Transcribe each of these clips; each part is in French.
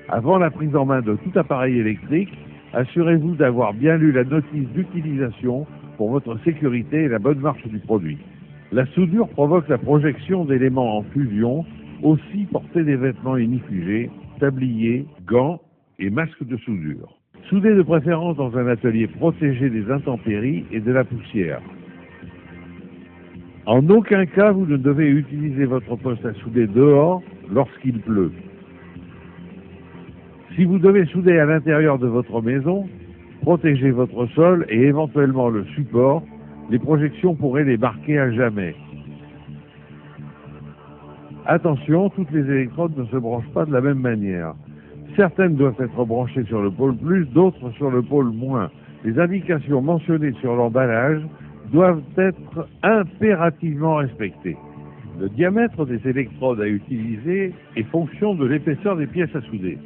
Avant la prise en main de tout appareil électrique, assurez-vous d'avoir bien lu la notice d'utilisation pour votre sécurité et la bonne marche du produit. La soudure provoque la projection d'éléments en fusion. Aussi, portez des vêtements inifugés, tabliers, gants et masques de soudure. Soudez de préférence dans un atelier protégé des intempéries et de la poussière. En aucun cas, vous ne devez utiliser votre poste à souder dehors lorsqu'il pleut. Si vous devez souder à l'intérieur de votre maison, protégez votre sol et éventuellement le support. Les projections pourraient les marquer à jamais. Attention, toutes les électrodes ne se branchent pas de la même manière. Certaines doivent être branchées sur le pôle plus, d'autres sur le pôle moins. Les indications mentionnées sur l'emballage doivent être impérativement respectées. Le diamètre des électrodes à utiliser est fonction de l'épaisseur des pièces à souder.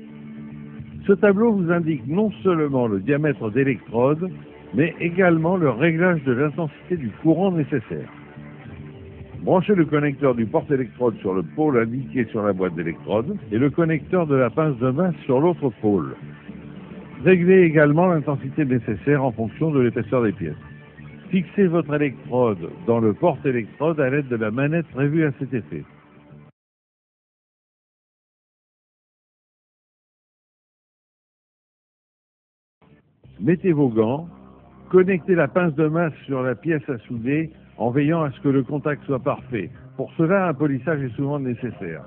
Ce tableau vous indique non seulement le diamètre d'électrode, mais également le réglage de l'intensité du courant nécessaire. Branchez le connecteur du porte-électrode sur le pôle indiqué sur la boîte d'électrode et le connecteur de la pince de masse sur l'autre pôle. Réglez également l'intensité nécessaire en fonction de l'épaisseur des pièces. Fixez votre électrode dans le porte-électrode à l'aide de la manette prévue à cet effet. Mettez vos gants, connectez la pince de masse sur la pièce à souder en veillant à ce que le contact soit parfait. Pour cela, un polissage est souvent nécessaire.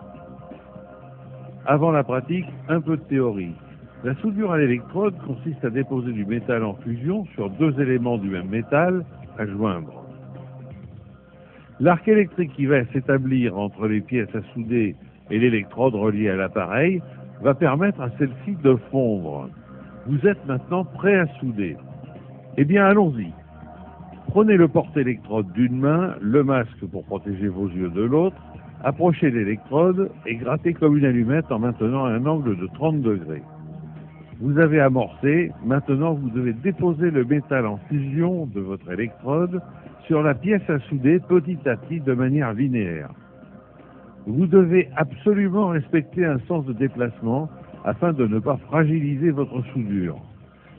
Avant la pratique, un peu de théorie. La soudure à l'électrode consiste à déposer du métal en fusion sur deux éléments du même métal à joindre. L'arc électrique qui va s'établir entre les pièces à souder et l'électrode reliée à l'appareil va permettre à celle-ci de fondre. Vous êtes maintenant prêt à souder. Eh bien, allons-y. Prenez le porte-électrode d'une main, le masque pour protéger vos yeux de l'autre, approchez l'électrode et grattez comme une allumette en maintenant un angle de 30 degrés. Vous avez amorcé, maintenant vous devez déposer le métal en fusion de votre électrode sur la pièce à souder petit à petit de manière linéaire. Vous devez absolument respecter un sens de déplacement afin de ne pas fragiliser votre soudure.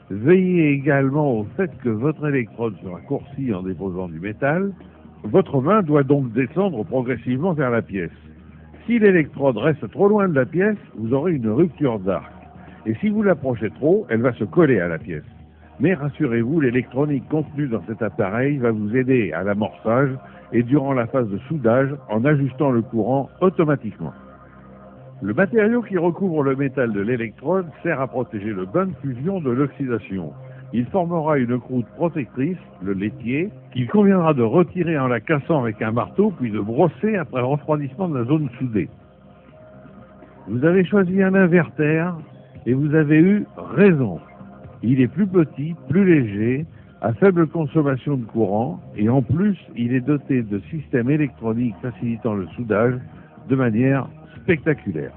Veillez également au fait que votre électrode sera courcie en déposant du métal. Votre main doit donc descendre progressivement vers la pièce. Si l'électrode reste trop loin de la pièce, vous aurez une rupture d'arc. Et si vous l'approchez trop, elle va se coller à la pièce. Mais rassurez-vous, l'électronique contenue dans cet appareil va vous aider à l'amorçage et durant la phase de soudage en ajustant le courant automatiquement. Le matériau qui recouvre le métal de l'électrode sert à protéger le bain de fusion de l'oxydation. Il formera une croûte protectrice, le laitier, qu'il conviendra de retirer en la cassant avec un marteau, puis de brosser après refroidissement de la zone soudée. Vous avez choisi un inverter et vous avez eu raison. Il est plus petit, plus léger, à faible consommation de courant, et en plus, il est doté de systèmes électroniques facilitant le soudage de manière spectaculaire.